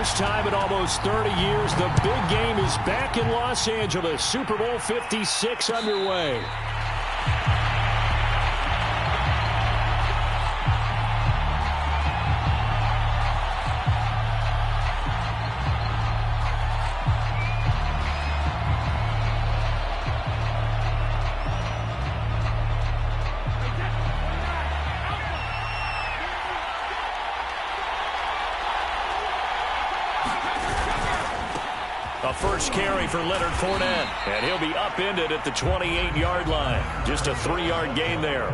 first time in almost 30 years, the big game is back in Los Angeles. Super Bowl 56 underway. A first carry for Leonard Fournette, and he'll be upended at the 28-yard line. Just a 3-yard gain there.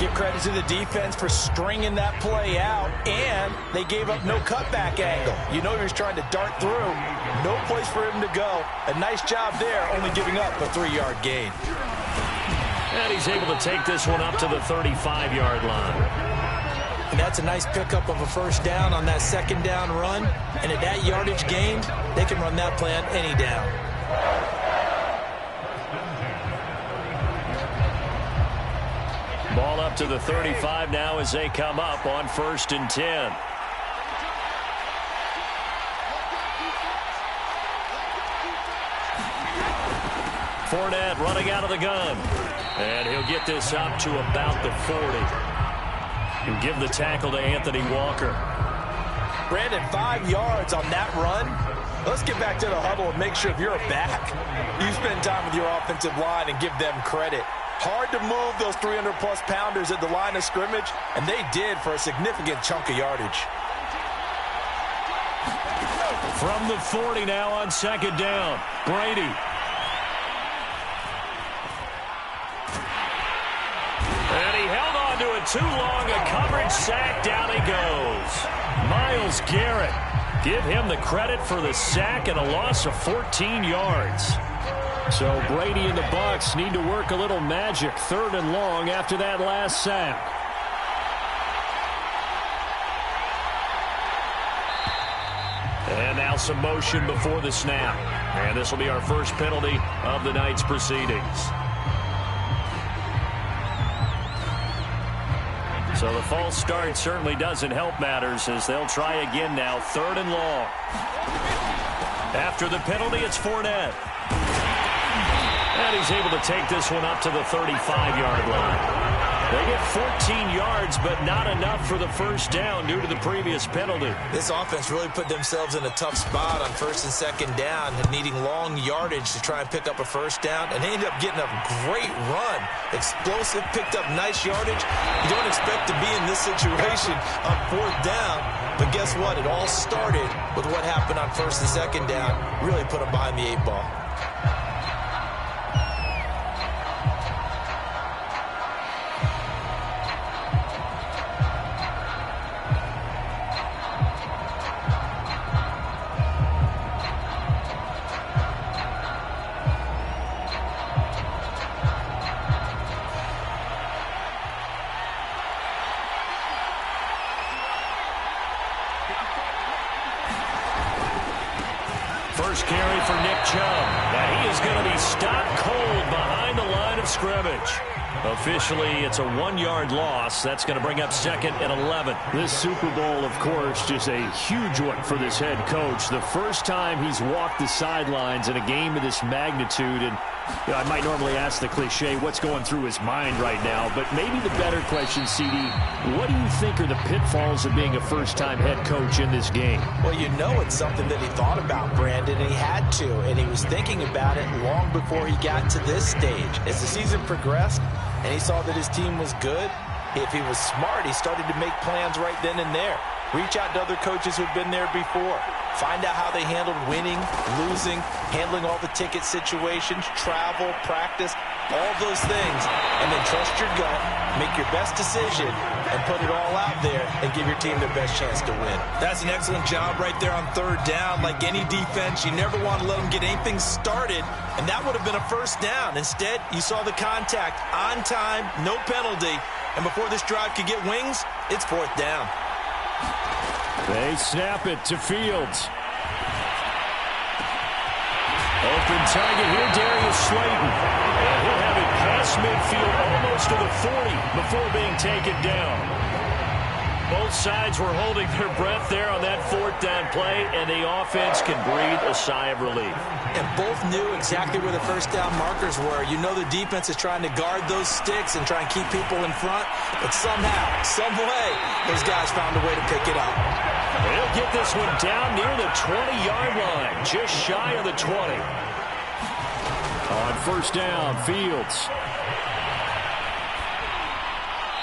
Give credit to the defense for stringing that play out, and they gave up no cutback angle. You know he was trying to dart through. No place for him to go. A nice job there, only giving up a 3-yard gain. And he's able to take this one up to the 35-yard line. And that's a nice pickup of a first down on that second down run. And at that yardage gained, they can run that play on any down. Ball up to the 35 now as they come up on 1st and 10. Fournette running out of the gun. And he'll get this up to about the 40. And give the tackle to Anthony Walker. Brandon, 5 yards on that run. Let's get back to the huddle and make sure if you're a back, you spend time with your offensive line and give them credit. Hard to move those 300-plus pounders at the line of scrimmage, and they did for a significant chunk of yardage. From the 40 now on 2nd down, Brady. And he held on to it too long. A coverage sack. Down he goes. Myles Garrett. Give him the credit for the sack and a loss of 14 yards. So Brady and the Bucs need to work a little magic. 3rd and long after that last sack. And now some motion before the snap. And this will be our first penalty of the night's proceedings. So the false start certainly doesn't help matters as they'll try again now. 3rd and long. After the penalty, it's Fournette. And he's able to take this one up to the 35-yard line. They get 14 yards, but not enough for the first down due to the previous penalty. This offense really put themselves in a tough spot on 1st and 2nd down, needing long yardage to try and pick up a first down, and they ended up getting a great run. Explosive, picked up nice yardage. You don't expect to be in this situation on 4th down, but guess what? It all started with what happened on 1st and 2nd down. Really put them behind the 8 ball. First carry for Nick Chubb. Now he is going to be stopped cold behind the line of scrimmage. Officially, it's a 1-yard loss. That's going to bring up 2nd and 11. This Super Bowl, of course, just a huge one for this head coach. The first time he's walked the sidelines in a game of this magnitude. And you know, I might normally ask the cliche, what's going through his mind right now? But maybe the better question, CD, what do you think are the pitfalls of being a first-time head coach in this game? Well, you know it's something that he thought about, Brandon, and he had to. And he was thinking about it long before he got to this stage. As the season progressed and he saw that his team was good, if he was smart, he started to make plans right then and there. Reach out to other coaches who've been there before. Find out how they handled winning, losing, handling all the ticket situations, travel, practice, all those things. And then trust your gut, make your best decision, and put it all out there and give your team their best chance to win. That's an excellent job right there on 3rd down. Like any defense, you never want to let them get anything started, and that would have been a first down. Instead, you saw the contact on time, no penalty, and before this drive could get wings, it's 4th down. They snap it to Fields. Open target here, Darius Slayton. And he'll have it past midfield almost to the 40 before being taken down. Both sides were holding their breath there on that fourth down play, and the offense can breathe a sigh of relief. And both knew exactly where the first down markers were. You know the defense is trying to guard those sticks and try and keep people in front, but somehow, some way, those guys found a way to pick it up. They'll get this one down near the 20-yard line, just shy of the 20. On first down, Fields.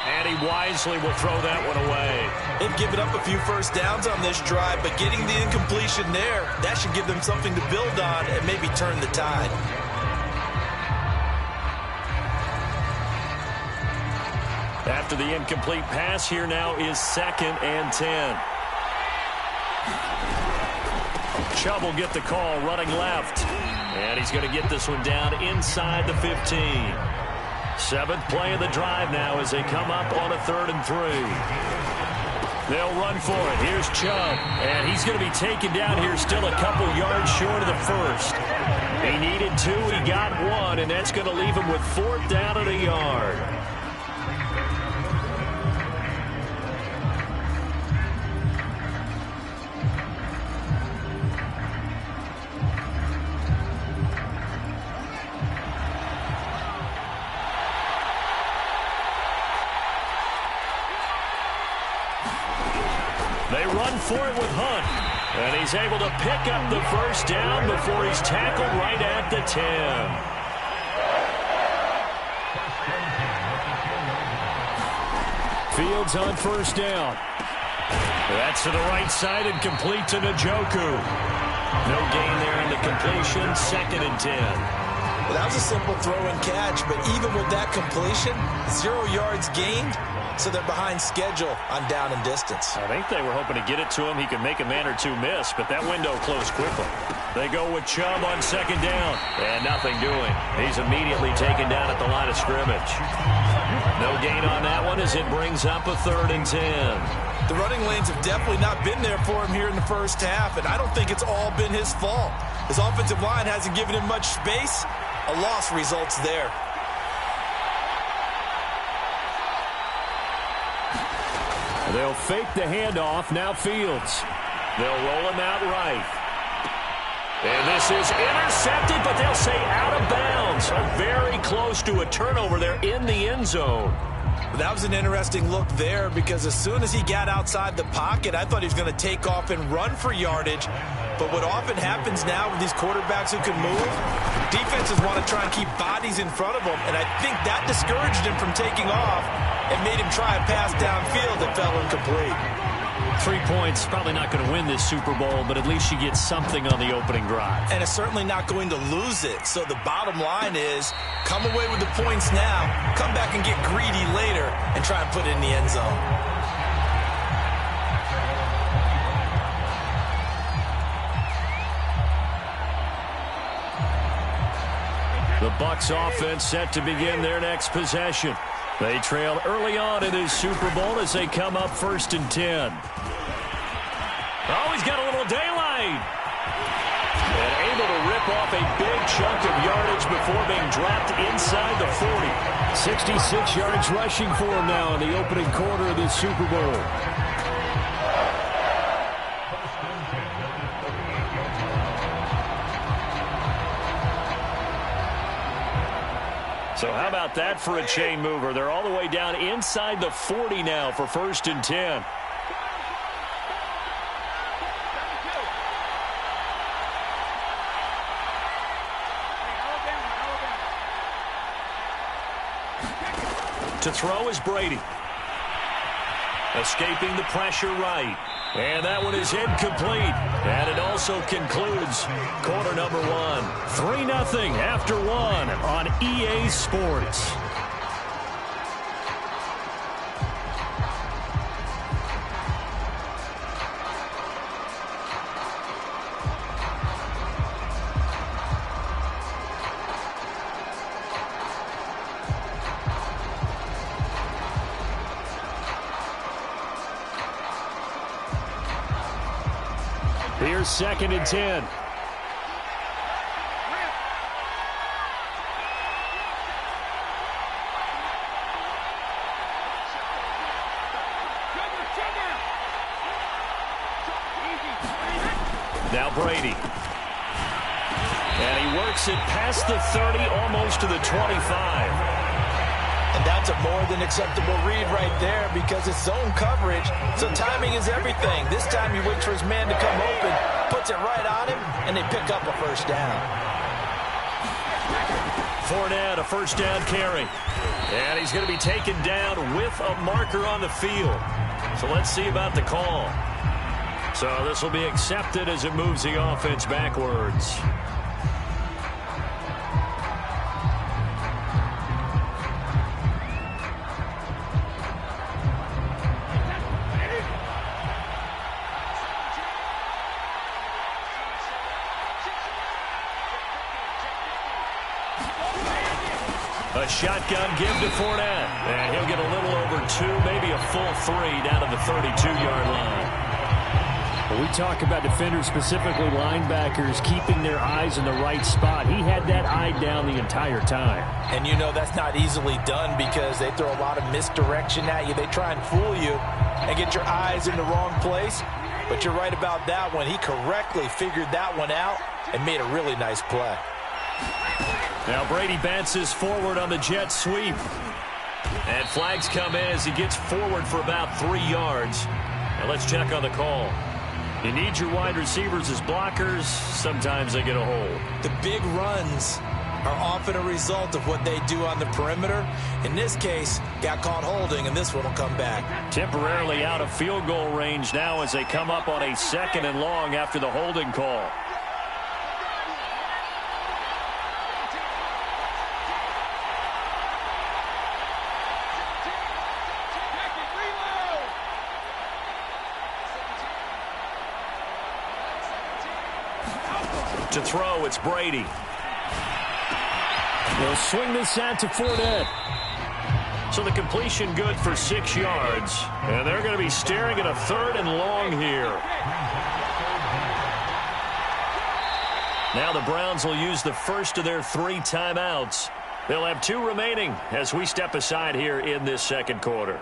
And he wisely will throw that one away. They've given up a few first downs on this drive, but getting the incompletion there, that should give them something to build on and maybe turn the tide. After the incomplete pass, here now is 2nd and 10. Chubb will get the call, running left. And he's going to get this one down inside the 15. 7th play of the drive now as they come up on a 3rd and 3. They'll run for it. Here's Chubb. And he's going to be taken down here still a couple yards short of the first. He needed 2. He got 1. And that's going to leave him with 4th down and a yard. They run for it with Hunt. And he's able to pick up the first down before he's tackled right at the 10. Fields on first down. That's to the right side and complete to Njoku. No gain there in the completion. 2nd and 10. Well, that was a simple throw and catch, but even with that completion, 0 yards gained. So they're behind schedule on down and distance. I think they were hoping to get it to him. He could make a man or two miss, but that window closed quickly. They go with Chubb on 2nd down. And nothing doing. He's immediately taken down at the line of scrimmage. No gain on that one as it brings up a 3rd and 10. The running lanes have definitely not been there for him here in the first half, and I don't think it's all been his fault. His offensive line hasn't given him much space. A loss results there. They'll fake the handoff. Now Fields. They'll roll him out right. And this is intercepted, but they'll say out of bounds. Very close to a turnover there in the end zone. That was an interesting look there because as soon as he got outside the pocket, I thought he was going to take off and run for yardage. But what often happens now with these quarterbacks who can move, defenses want to try and keep bodies in front of them, and I think that discouraged him from taking off and made him try a pass downfield that fell incomplete. 3 points, probably not going to win this Super Bowl, but at least you get something on the opening drive. And it's certainly not going to lose it. So the bottom line is, come away with the points now, come back and get greedy later, and try and put it in the end zone. The Bucs offense set to begin their next possession. They trailed early on in this Super Bowl as they come up 1st and 10. Oh, he's got a little daylight. And able to rip off a big chunk of yardage before being dropped inside the 40. 66 yards rushing for him now in the opening quarter of this Super Bowl. So how about that for a chain mover? They're all the way down inside the 40 now for 1st and 10. To throw is Brady. Escaping the pressure right. And that one is incomplete. And it also concludes quarter number 1. 3-0 after 1 on EA Sports. Here's 2nd and 10. Now Brady. And he works it past the 30, almost to the 25. And that's a more than acceptable read right there because it's zone coverage, so timing is everything. This time he waits for his man to come open, puts it right on him, and they pick up a first down. Fournette, a first down carry. And he's going to be taken down with a marker on the field. So let's see about the call. So this will be accepted as it moves the offense backwards. A shotgun give to Fournette. And he'll get a little over 2, maybe a full 3 down to the 32-yard line. We talk about defenders, specifically linebackers, keeping their eyes in the right spot. He had that eye down the entire time. And you know that's not easily done because they throw a lot of misdirection at you. They try and fool you and get your eyes in the wrong place. But you're right about that one. He correctly figured that one out and made a really nice play. Now Brady bounces forward on the jet sweep. And flags come in as he gets forward for about 3 yards. Now let's check on the call. You need your wide receivers as blockers. Sometimes they get a hold. The big runs are often a result of what they do on the perimeter. In this case, got caught holding, and this one will come back. Temporarily out of field goal range now as they come up on a 2nd and long after the holding call. To throw, it's Brady. They'll swing this out to Fournette. So the completion good for 6 yards. And they're going to be staring at a 3rd and long here. Now the Browns will use the first of their 3 timeouts. They'll have 2 remaining as we step aside here in this second quarter.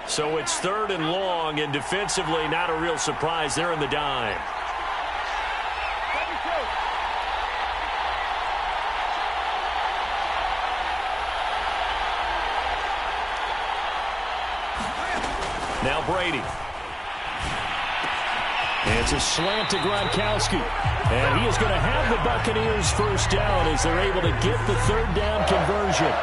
So it's 3rd and long, and defensively not a real surprise. They're in the dime. Now Brady. It's a slant to Gronkowski. And he is going to have the Buccaneers first down as they're able to get the 3rd down conversion.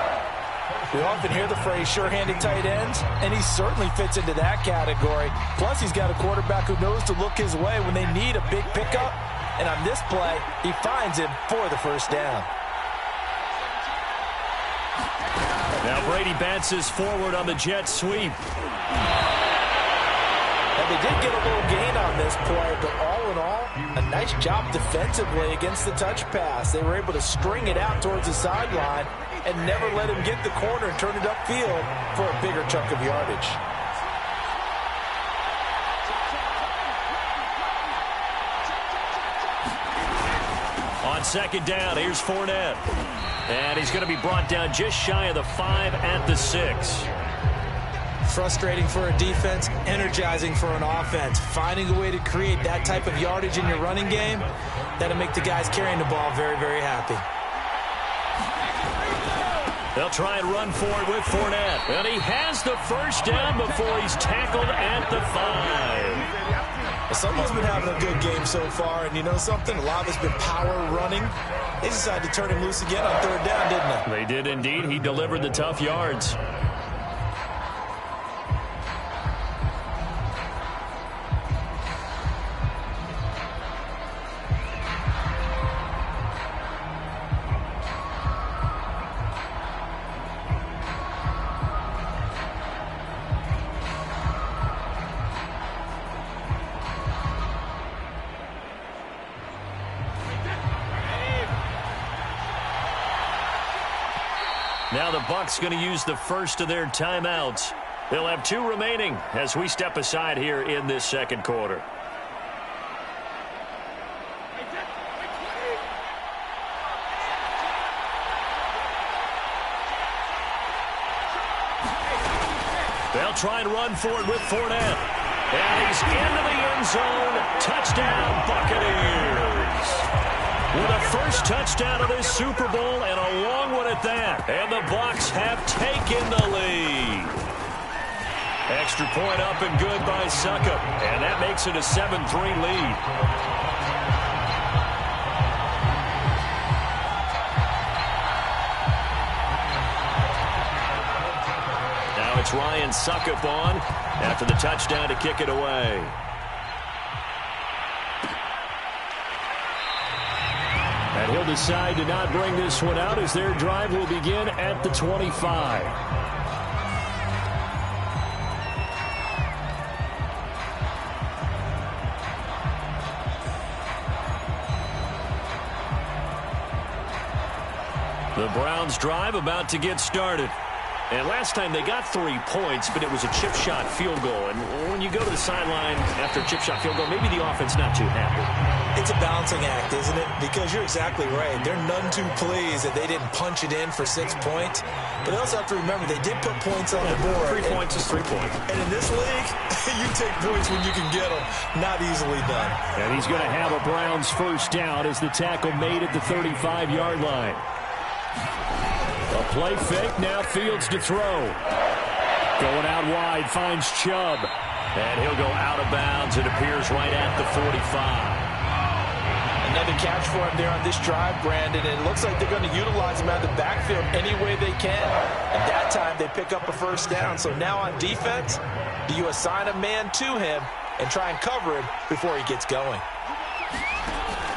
We often hear the phrase sure-handed tight ends, and he certainly fits into that category. Plus, he's got a quarterback who knows to look his way when they need a big pickup. And on this play, he finds him for the first down. Now Brady bounces forward on the jet sweep. And they did get a little gain on this play, but all in all, a nice job defensively against the touch pass. They were able to string it out towards the sideline and never let him get the corner and turn it upfield for a bigger chunk of yardage. On 2nd down, here's Fournette. And he's going to be brought down just shy of the 5 at the 6. Frustrating for a defense, energizing for an offense. Finding a way to create that type of yardage in your running game, that'll make the guys carrying the ball very, very happy. They'll try and run for it with Fournette. And he has the first down before he's tackled at the 5. Someone's been having a good game so far, and you know something? A lot of it's been power running. They decided to turn him loose again on 3rd down, didn't they? They did indeed. He delivered the tough yards. Now the Bucs going to use the first of their timeouts. They'll have 2 remaining as we step aside here in this second quarter. They'll try and run for it with Fournette. And he's into the end zone. Touchdown, Buccaneers. With a first touchdown of this Super Bowl and a long one at that. And the Bucs have taken the lead. Extra point up and good by Succop. And that makes it a 7-3 lead. Now it's Ryan Succop on after the touchdown to kick it away. And he'll decide to not bring this one out as their drive will begin at the 25. The Browns drive about to get started. And last time they got 3 points, but it was a chip shot field goal. And when you go to the sideline after a chip shot field goal, maybe the offense not too happy. It's a balancing act, isn't it? Because you're exactly right. They're none too pleased that they didn't punch it in for 6 points. But they also have to remember they did put points on the board. 3 points is 3 points. And in this league, you take points when you can get them. Not easily done. And he's going to have a Browns first down as the tackle made at the 35-yard line. A play fake, now Fields to throw. Going out wide, finds Chubb. And he'll go out of bounds. It appears right at the 45. Another catch for him there on this drive, Brandon. And it looks like they're going to utilize him out of the backfield any way they can. And that time they pick up a first down. So now on defense, do you assign a man to him and try and cover him before he gets going?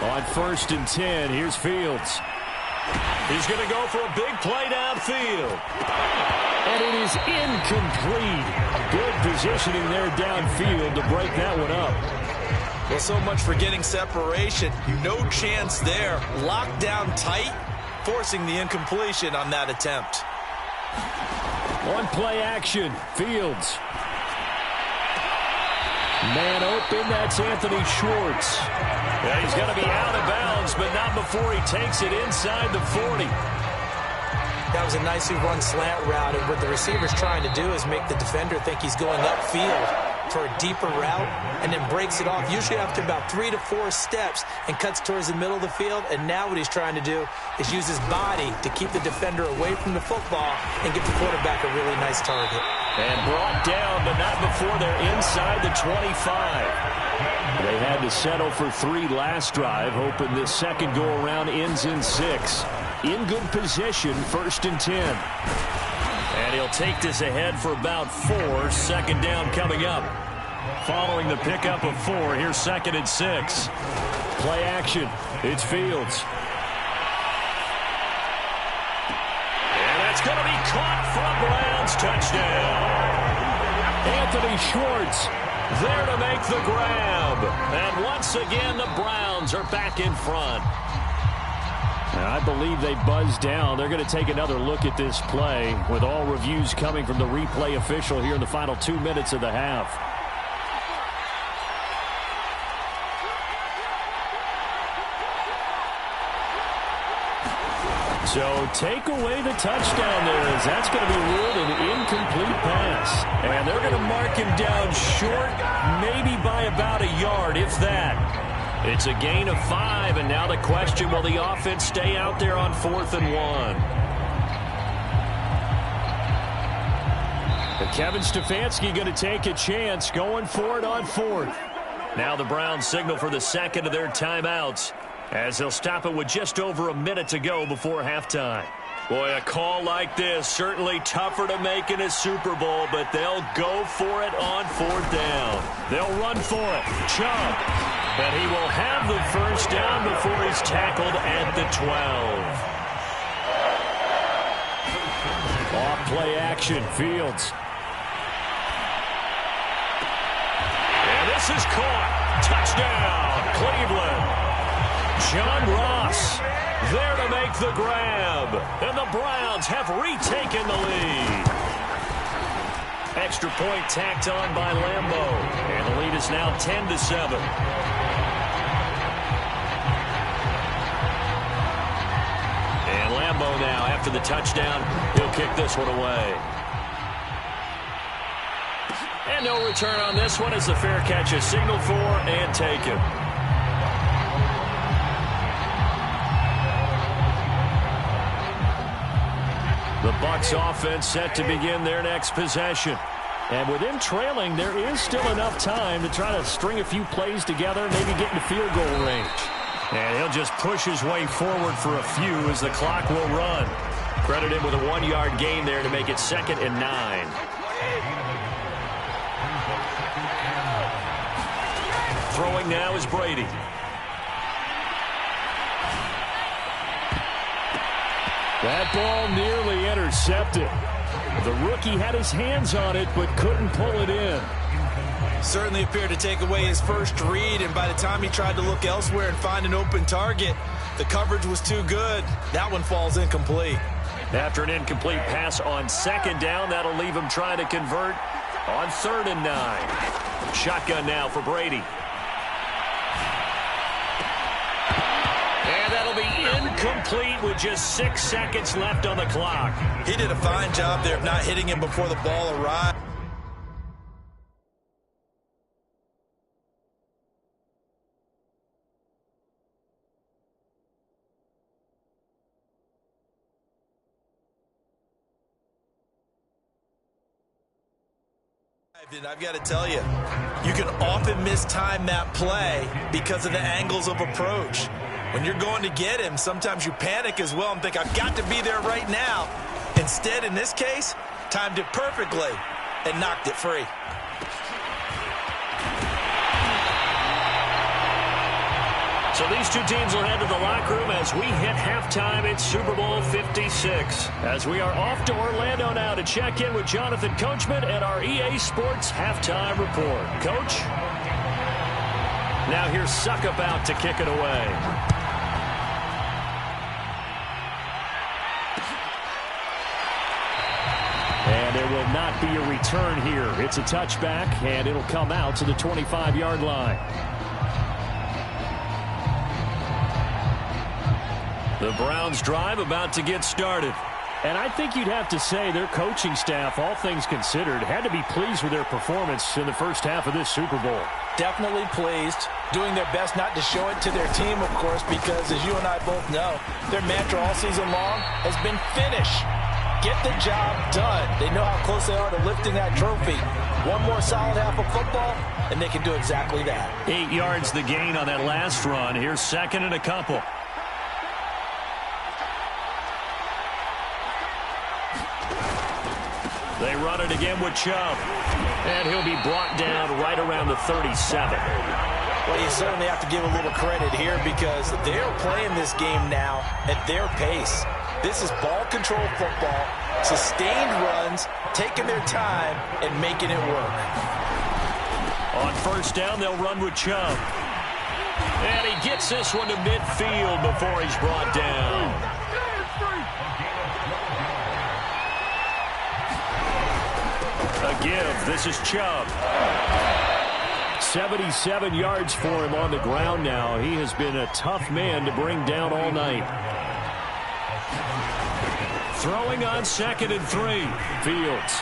On 1st and 10, here's Fields. He's going to go for a big play downfield. And it is incomplete. Good positioning there downfield to break that one up. Well, so much for getting separation. No chance there. Locked down tight, forcing the incompletion on that attempt. On play action, Fields. Man open, that's Anthony Schwartz. Yeah, he's going to be out of bounds, but not before he takes it inside the 40. That was a nicely run slant route, and what the receiver's trying to do is make the defender think he's going upfield for a deeper route, and then breaks it off, usually after about 3 to 4 steps, and cuts towards the middle of the field. And now what he's trying to do is use his body to keep the defender away from the football and give the quarterback a really nice target. And brought down, but not before they're inside the 25. They had to settle for 3 last drive, hoping this second go-around ends in 6. In good position, 1st and 10. And he'll take this ahead for about 4. Second down coming up. Following the pickup of 4, here's 2nd and 6. Play action. It's Fields. And that's going to be caught for a Browns touchdown. Anthony Schwartz there to make the grab. And once again, the Browns are back in front. I believe they buzzed down. They're going to take another look at this play with all reviews coming from the replay official here in the final 2 minutes of the half. So take away the touchdown there, as that's going to be ruled an incomplete pass. And they're going to mark him down short, maybe by about a yard, if that. It's a gain of 5, and now the question, will the offense stay out there on 4th and 1? But Kevin Stefanski going to take a chance, going for it on 4th. Now the Browns signal for the second of their timeouts, as they'll stop it with just over a minute to go before halftime. Boy, a call like this, certainly tougher to make in a Super Bowl, but they'll go for it on 4th down. They'll run for it. Chubb. And he will have the first down before he's tackled at the 12. Off play action, Fields. And this is caught. Touchdown, Cleveland. John Ross there to make the grab. And the Browns have retaken the lead. Extra point tacked on by Lambeau. And the lead is now 10-7. And Lambeau now, after the touchdown, he'll kick this one away. And no return on this one as the fair catch is signaled for and taken. The Bucs offense set to begin their next possession. And with them trailing, there is still enough time to try to string a few plays together, maybe get into field goal range. And he'll just push his way forward for a few as the clock will run. Credit him with a 1-yard gain there to make it 2nd and 9. Throwing now is Brady. That ball nearly intercepted. The rookie had his hands on it but couldn't pull it in. Certainly appeared to take away his first read, and by the time he tried to look elsewhere and find an open target, the coverage was too good. That one falls incomplete. After an incomplete pass on 2nd down, that'll leave him trying to convert on 3rd and 9. Shotgun now for Brady. And that'll be incomplete with just 6 seconds left on the clock. He did a fine job there of not hitting him before the ball arrived. And I've got to tell you, you can often mistime that play because of the angles of approach. When you're going to get him, sometimes you panic as well and think, I've got to be there right now. Instead, in this case, timed it perfectly and knocked it free. So these two teams will head to the locker room as we hit halftime at Super Bowl 56. As we are off to Orlando now to check in with Jonathan Coachman and our EA Sports Halftime Report. Coach? Now here's Suckup out to kick it away. And there will not be a return here. It's a touchback, and it'll come out to the 25-yard line. The Browns drive about to get started. And I think you'd have to say their coaching staff, all things considered, had to be pleased with their performance in the first half of this Super Bowl. Definitely pleased, doing their best not to show it to their team, of course, because as you and I both know, their mantra all season long has been finish. Get the job done. They know how close they are to lifting that trophy. One more solid half of football, and they can do exactly that. 8 yards the gain on that last run. Here's 2nd and a couple. They run it again with Chubb. And he'll be brought down right around the 37. Well, you certainly have to give a little credit here because they're playing this game now at their pace. This is ball control football, sustained runs, taking their time, and making it work. On 1st down, they'll run with Chubb. And he gets this one to midfield before he's brought down. A give. This is Chubb. 77 yards for him on the ground now. He has been a tough man to bring down all night. Throwing on 2nd and 3. Fields.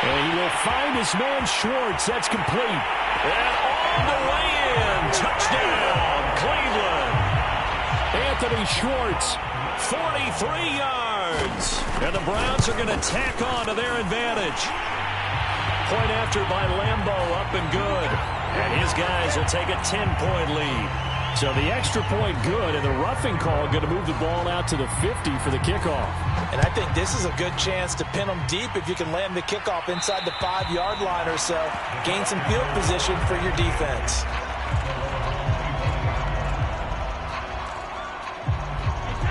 And he will find his man Schwartz. That's complete. And all the way in. Touchdown, Cleveland. Anthony Schwartz. 43 yards. And the Browns are going to tack on to their advantage. Point after by Lambeau, up and good. And his guys will take a 10-point lead. So the extra point good, and the roughing call going to move the ball out to the 50 for the kickoff. And I think this is a good chance to pin them deep if you can land the kickoff inside the 5-yard line or so. Gain some field position for your defense.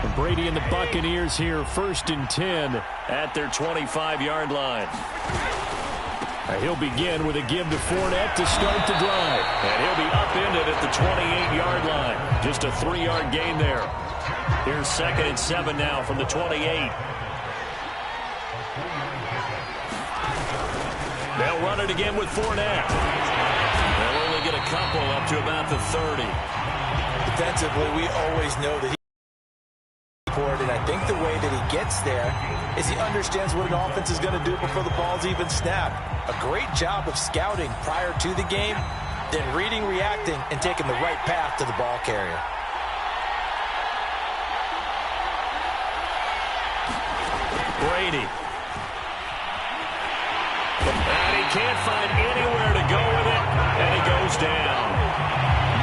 And Brady and the Buccaneers here, 1st and 10 at their 25-yard line. He'll begin with a give to Fournette to start the drive. And he'll be upended at the 28-yard line. Just a 3-yard gain there. Here's 2nd and 7 now from the 28. They'll run it again with Fournette. They'll only get a couple up to about the 30. Defensively, we always know that and I think the way that he gets there is he understands what an offense is going to do before the ball's even snapped. A great job of scouting prior to the game, then reading, reacting, and taking the right path to the ball carrier. Brady. And he can't find anywhere to go with it, and he goes down.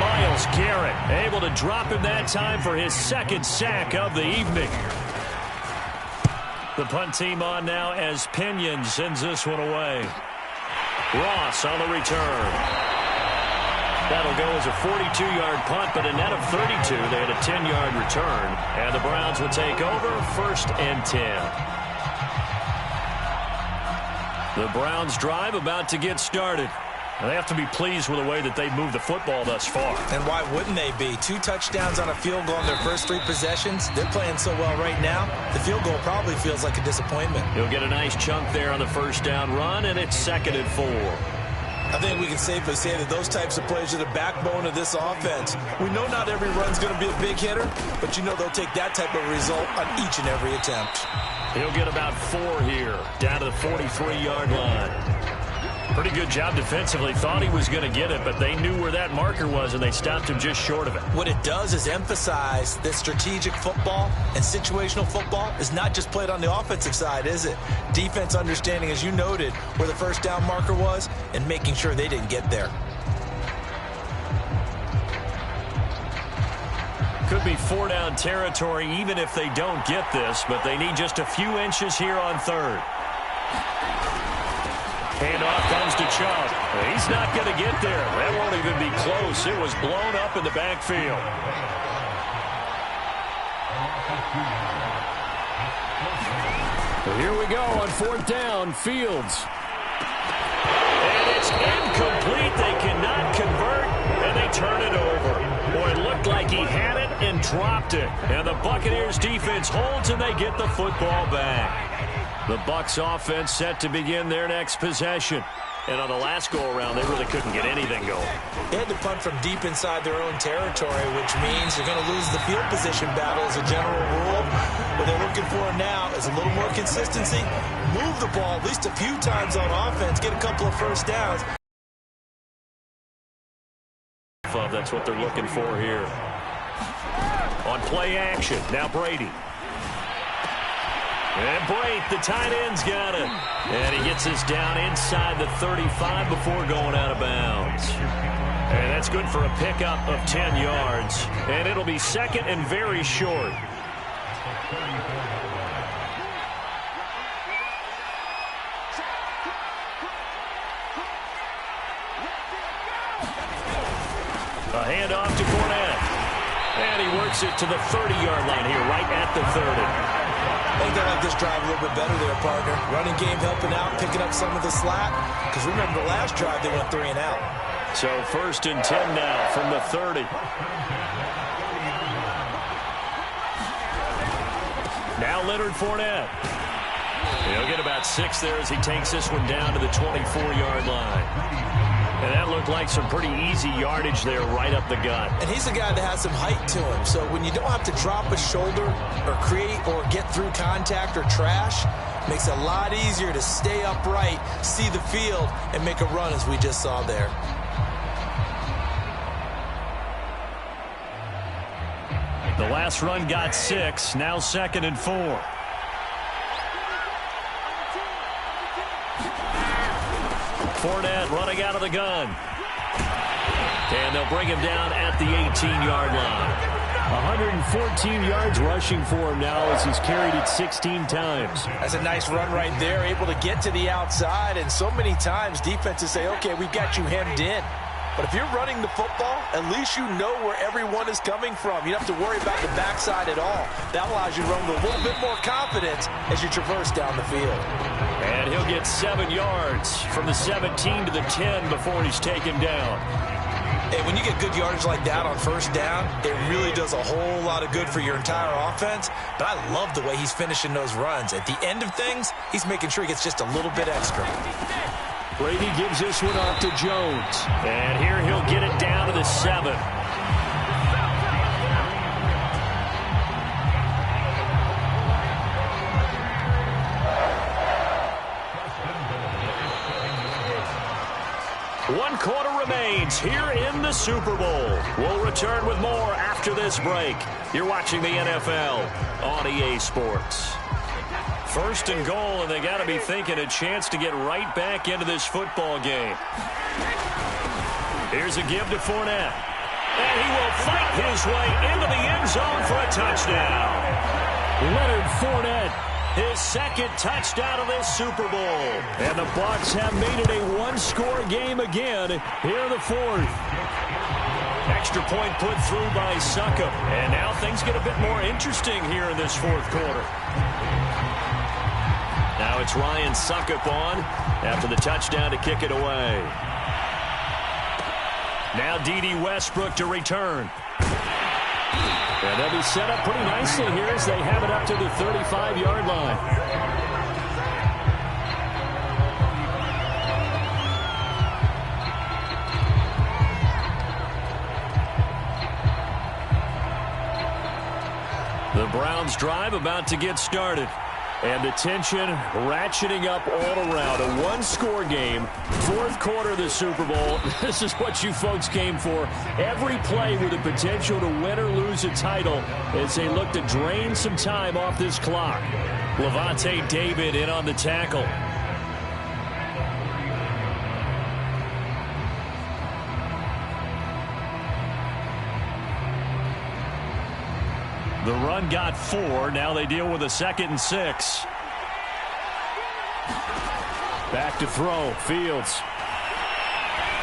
Myles Garrett able to drop him that time for his second sack of the evening. The punt team on now as Pinion sends this one away. Ross on the return. That'll go as a 42-yard punt, but a net of 32. They had a 10-yard return, and the Browns will take over 1st and 10. The Browns drive about to get started. They have to be pleased with the way that they've moved the football thus far. And why wouldn't they be? 2 touchdowns on a field goal in their first 3 possessions. They're playing so well right now, the field goal probably feels like a disappointment. He'll get a nice chunk there on the first down run, and it's 2nd and 4. I think we can safely say that those types of plays are the backbone of this offense. We know not every run's going to be a big hitter, but you know they'll take that type of result on each and every attempt. He'll get about 4 here, down to the 43-yard line. Pretty good job defensively. Thought he was going to get it, but they knew where that marker was, and they stopped him just short of it. What it does is emphasize that strategic football and situational football is not just played on the offensive side, is it? Defense understanding, as you noted, where the first down marker was and making sure they didn't get there. Could be 4-down territory even if they don't get this, but they need just a few inches here on 3rd. Handoff comes to Chubb. He's not going to get there. That won't even be close. It was blown up in the backfield. Here we go on 4th down. Fields. And it's incomplete. They cannot convert, and they turn it over. Boy, it looked like he had it and dropped it. And the Buccaneers defense holds, and they get the football back. The Bucs offense set to begin their next possession. And on the last go-around, they really couldn't get anything going. They had to punt from deep inside their own territory, which means they're going to lose the field position battle as a general rule. What they're looking for now is a little more consistency, move the ball at least a few times on offense, get a couple of first downs. That's what they're looking for here. On play action, now Brady. And Brate, the tight end's got it. And he gets us down inside the 35 before going out of bounds. And that's good for a pickup of 10 yards. And it'll be 2nd and very short. A handoff to Fournette. And he works it to the 30-yard line here, right at the 30. I think they like this drive a little bit better there, partner. Running game helping out, picking up some of the slack. Because remember, the last drive, they went 3 and out. So 1st and 10 now from the 30. Now Leonard Fournette. He'll get about 6 there as he takes this one down to the 24-yard line. And that looked like some pretty easy yardage there right up the gut. And he's a guy that has some height to him. So when you don't have to drop a shoulder or create or get through contact or trash, makes it a lot easier to stay upright, see the field, and make a run as we just saw there. The last run got 6. Now 2nd and 4. Fournette running out of the gun. And they'll bring him down at the 18-yard line. 114 yards rushing for him now as he's carried it 16 times. That's a nice run right there, able to get to the outside. And so many times defenses say, okay, we've got you hemmed in. But if you're running the football, at least you know where everyone is coming from. You don't have to worry about the backside at all. That allows you to run with a little bit more confidence as you traverse down the field. And he'll get 7 yards from the 17 to the 10 before he's taken down. And when you get good yardage like that on first down, it really does a whole lot of good for your entire offense. But I love the way he's finishing those runs. At the end of things, he's making sure he gets just a little bit extra. Brady gives this one off to Jones. And here he'll get it down to the 7. 1 quarter remains here in the Super Bowl. We'll return with more after this break. You're watching the NFL on EA Sports. First and goal, and they got to be thinking a chance to get right back into this football game. Here's a give to Fournette. And he will fight his way into the end zone for a touchdown. Leonard Fournette, his second touchdown of this Super Bowl. And the Bucs have made it a one-score game again here in the fourth. Extra point put through by Succop. And now things get a bit more interesting here in this fourth quarter. Now it's Ryan Succop on after the touchdown to kick it away. Now D.D. Westbrook to return. And they'll be set up pretty nicely here as they have it up to the 35-yard line. The Browns drive about to get started. And the tension ratcheting up all around. A one-score game, fourth quarter of the Super Bowl. This is what you folks came for. Every play with the potential to win or lose a title as they look to drain some time off this clock. Levante David in on the tackle. The run got 4. Now they deal with a 2nd and 6. Back to throw. Fields.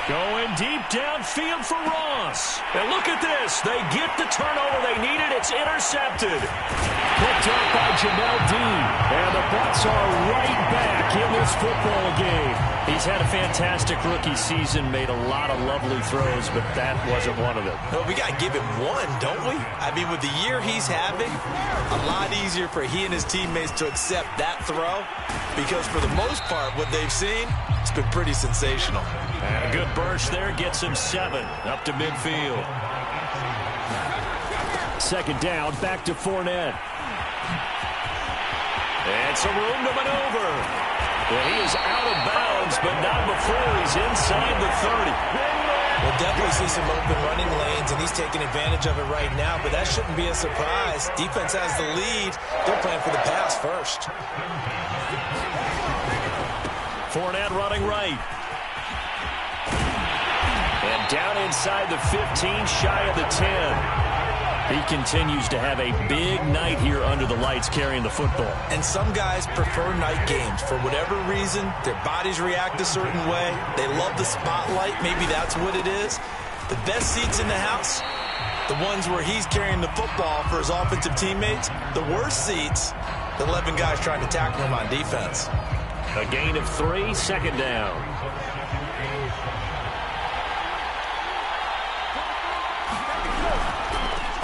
Going deep downfield for Ross. And look at this. They get the turnover they needed. It's intercepted. Picked up by Jamel Dean. And the Bucs are right back in this football game. He's had a fantastic rookie season, made a lot of lovely throws, but that wasn't one of them. Well, we got to give him one, don't we? I mean, with the year he's having, a lot easier for he and his teammates to accept that throw because for the most part, what they've seen, it's been pretty sensational. And a good burst there gets him 7 up to midfield. Second down, back to Fournette. And some room to maneuver. Well, he is out of bounds, but not before he's inside the 30. We'll definitely see some open running lanes, and he's taking advantage of it right now, but that shouldn't be a surprise. Defense has the lead. They're playing for the pass first. Fournette running right. And down inside the 15, shy of the 10. He continues to have a big night here under the lights carrying the football. And some guys prefer night games. For whatever reason, their bodies react a certain way. They love the spotlight. Maybe that's what it is. The best seats in the house, the ones where he's carrying the football for his offensive teammates. The worst seats, the 11 guys trying to tackle him on defense. A gain of 3, second down.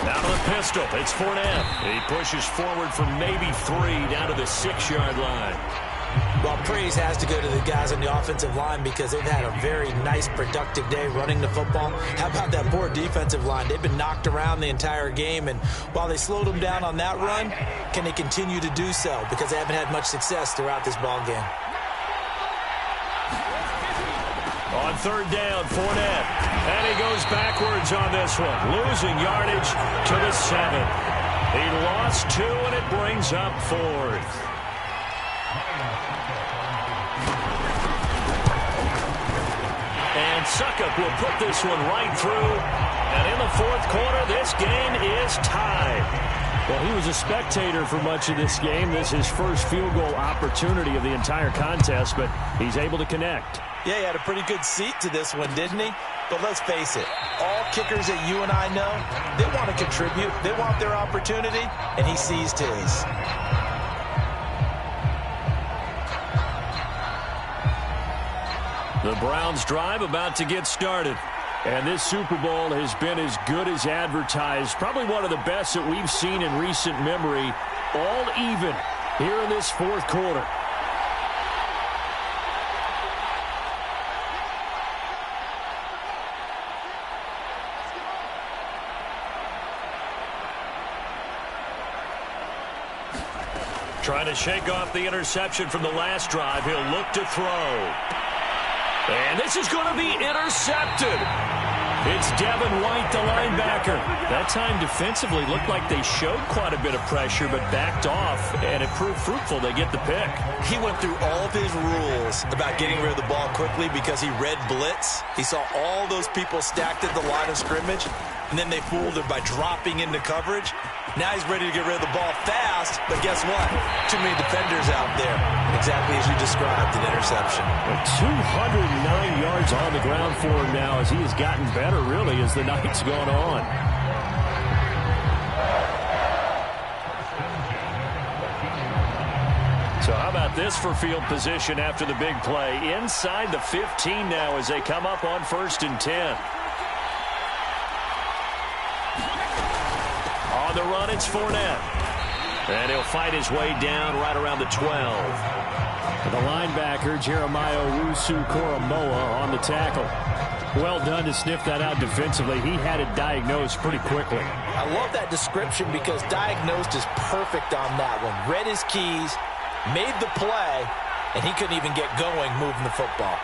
Out of the pistol, it's Fournette. He pushes forward for maybe 3 down to the 6-yard line. Well, praise has to go to the guys on the offensive line because they've had a very nice, productive day running the football. How about that poor defensive line? They've been knocked around the entire game, and while they slowed them down on that run, can they continue to do so? Because they haven't had much success throughout this ball game. On third down, Fournette. And he goes backwards on this one. Losing yardage to the 7. He lost 2, and it brings up 4th. And Succop will put this one right through. And in the fourth quarter, this game is tied. Well, he was a spectator for much of this game. This is his first field goal opportunity of the entire contest, but he's able to connect. Yeah, he had a pretty good seat to this one, didn't he? But let's face it, all kickers that you and I know, they want to contribute. They want their opportunity, and he seized his. The Browns drive about to get started. And this Super Bowl has been as good as advertised. Probably one of the best that we've seen in recent memory. All even here in this fourth quarter. Trying to shake off the interception from the last drive. He'll look to throw. And this is going to be intercepted. It's Devin White, the linebacker. That time defensively looked like they showed quite a bit of pressure, but backed off, and it proved fruitful. They get the pick. He went through all of his rules about getting rid of the ball quickly because he read blitz. He saw all those people stacked at the line of scrimmage, and then they fooled him by dropping into coverage. Now he's ready to get rid of the ball fast, but guess what? Too many defenders out there. Exactly as you described, an interception. 209 yards on the ground for him now as he has gotten better, really, as the night's gone on. So how about this for field position after the big play? Inside the 15 now as they come up on 1st and 10. On the run, it's Fournette. And he'll fight his way down right around the 12. The linebacker, Jeremiah Owusu-Koramoah, on the tackle. Well done to sniff that out defensively. He had it diagnosed pretty quickly. I love that description because diagnosed is perfect on that one. Read his keys, made the play, and he couldn't even get going moving the football.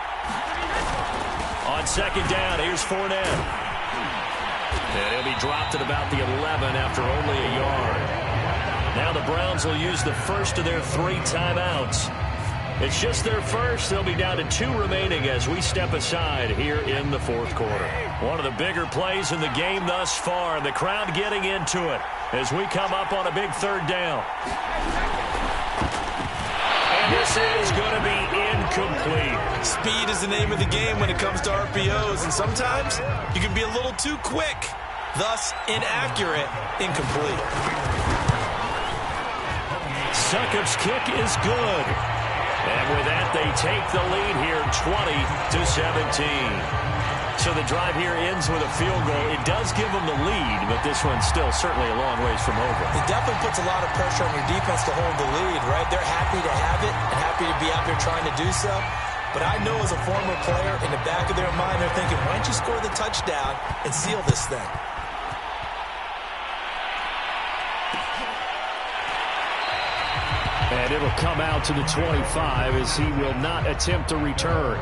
On 2nd down, here's Fournette. And he'll be dropped at about the 11 after only a yard. Now the Browns will use the first of their 3 timeouts. It's just their first. They'll be down to 2 remaining as we step aside here in the 4th quarter. One of the bigger plays in the game thus far, and the crowd getting into it as we come up on a big 3rd down. And this is going to be incomplete. Speed is the name of the game when it comes to RPOs, and sometimes you can be a little too quick. Thus, inaccurate, incomplete. Succop's kick is good. And with that, they take the lead here 20-17. So the drive here ends with a field goal. It does give them the lead, but this one's still certainly a long ways from over. It definitely puts a lot of pressure on your defense to hold the lead, right? They're happy to have it and happy to be out there trying to do so. But I know as a former player, in the back of their mind, they're thinking, why don't you score the touchdown and seal this thing? And it'll come out to the 25 as he will not attempt to return.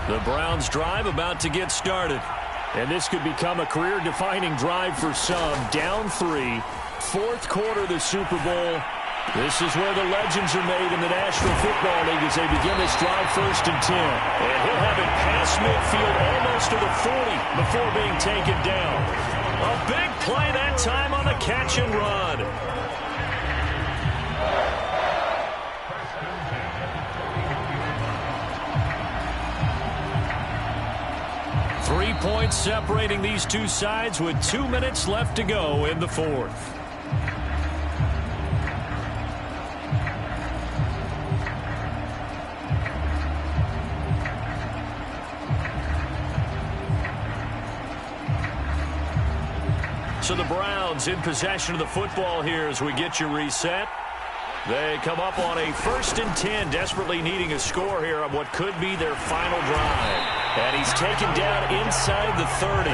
The Browns drive about to get started. And this could become a career-defining drive for some. Down 3. 4th quarter of the Super Bowl. This is where the legends are made in the National Football League as they begin this drive 1st and 10. And he'll have it past midfield almost to the 40 before being taken down. A big play that time on the catch and run. Three points separating these two sides with 2 minutes left to go in the 4th. So the Browns in possession of the football here as we get you reset. They come up on a 1st and 10, desperately needing a score here on what could be their final drive. And he's taken down inside the 30.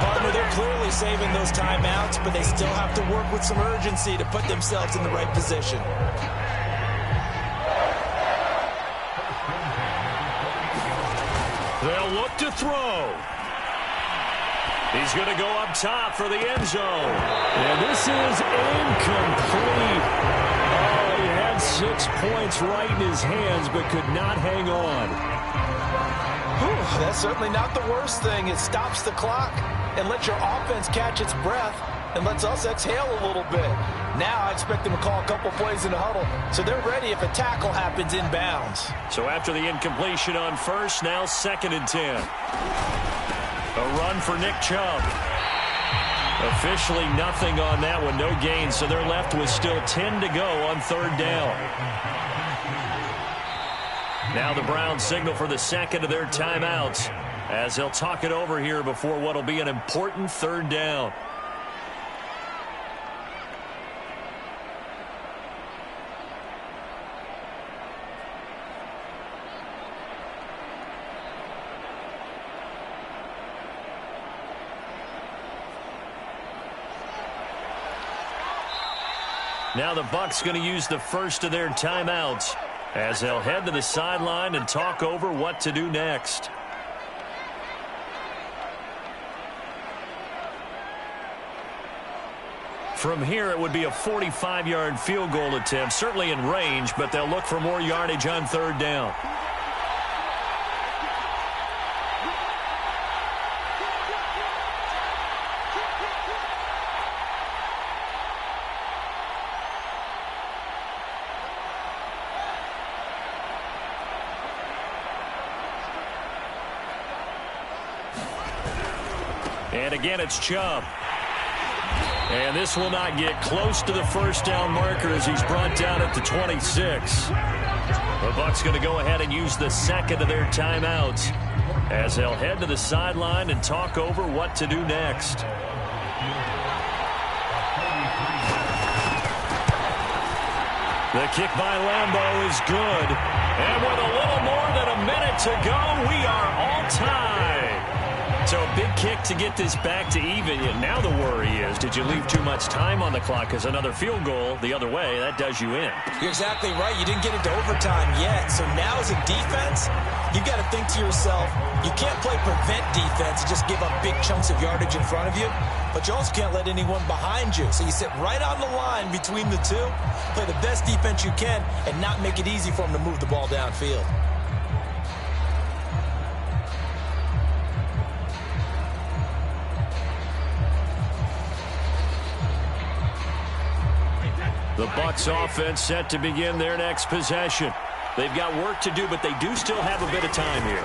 Partner, they're clearly saving those timeouts, but they still have to work with some urgency to put themselves in the right position. They'll look to throw. He's going to go up top for the end zone. And this is incomplete. Oh, he had 6 points right in his hands, but could not hang on. Whew, that's certainly not the worst thing. It stops the clock and lets your offense catch its breath and lets us exhale a little bit. Now I expect them to call a couple plays in the huddle, so they're ready if a tackle happens inbounds. So after the incompletion on 1st, now 2nd and 10. A run for Nick Chubb. Officially nothing on that one, no gain, so they're left with still 10 to go on 3rd down. Now the Browns signal for the 2nd of their timeouts as they'll talk it over here before what will be an important 3rd down. Now the Bucs going to use the first of their timeouts as they'll head to the sideline and talk over what to do next. From here, it would be a 45-yard field goal attempt, certainly in range, but they'll look for more yardage on third down. And again, it's Chubb. And this will not get close to the first down marker as he's brought down at the 26. The Bucs going to go ahead and use the second of their timeouts as they'll head to the sideline and talk over what to do next. The kick by Lambeau is good. And with a little more than a minute to go, we are all tied. So a big kick to get this back to even. And now the worry is, did you leave too much time on the clock? Because another field goal the other way, that does you in. You're exactly right. You didn't get into overtime yet. So now as a defense, you've got to think to yourself, you can't play prevent defense and just give up big chunks of yardage in front of you. But you also can't let anyone behind you. So you sit right on the line between the two, play the best defense you can, and not make it easy for them to move the ball downfield. The Bucs offense set to begin their next possession. They've got work to do, but they do still have a bit of time here.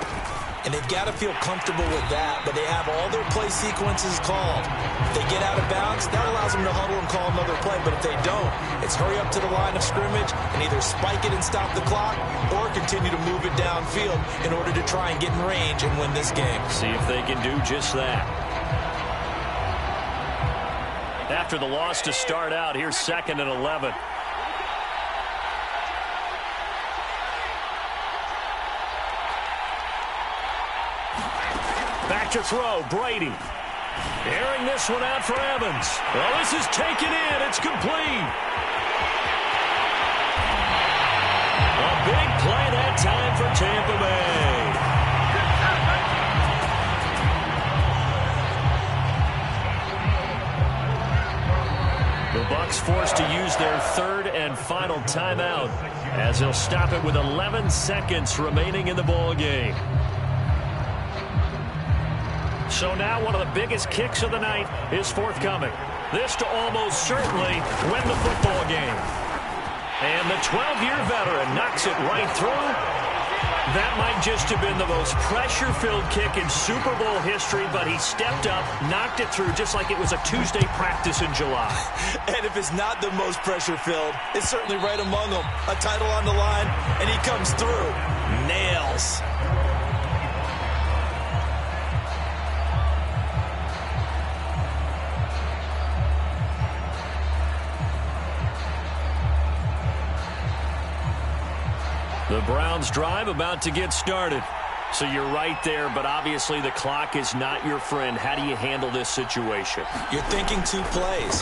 And they've got to feel comfortable with that, but they have all their play sequences called. If they get out of bounds, that allows them to huddle and call another play, but if they don't, it's hurry up to the line of scrimmage and either spike it and stop the clock or continue to move it downfield in order to try and get in range and win this game. See if they can do just that. After the loss to start out, here's 2nd and 11. Back to throw, Brady. Airing this one out for Evans. Well, this is taken in. It's complete. A big play that time for Tampa Bay. The Bucs forced to use their third and final timeout as they'll stop it with 11 seconds remaining in the ball game. So now one of the biggest kicks of the night is forthcoming. This to almost certainly win the football game. And the 12-year veteran knocks it right through. That might just have been the most pressure-filled kick in Super Bowl history, but he stepped up, knocked it through just like it was a Tuesday practice in July. And if it's not the most pressure-filled, it's certainly right among them. A title on the line, and he comes through. Nails. The Browns drive about to get started. So you're right there, but obviously the clock is not your friend. How do you handle this situation? You're thinking two plays.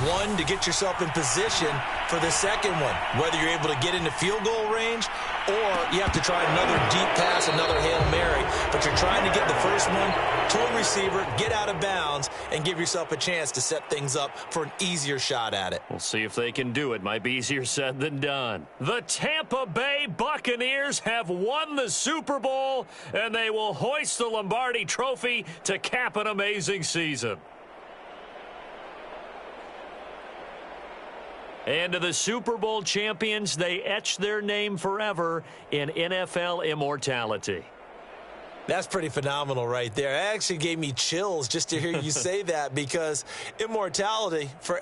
One, to get yourself in position for the second one, whether you're able to get into field goal range or you have to try another deep pass, another Hail Mary. But you're trying to get the first one to a receiver, get out of bounds, and give yourself a chance to set things up for an easier shot at it. We'll see if they can do it. Might be easier said than done. The Tampa Bay Buccaneers have won the Super Bowl, and they will hoist the Lombardi Trophy to cap an amazing season. And to the Super Bowl champions, they etch their name forever in NFL immortality. That's pretty phenomenal right there. It actually gave me chills just to hear you say that, because immortality for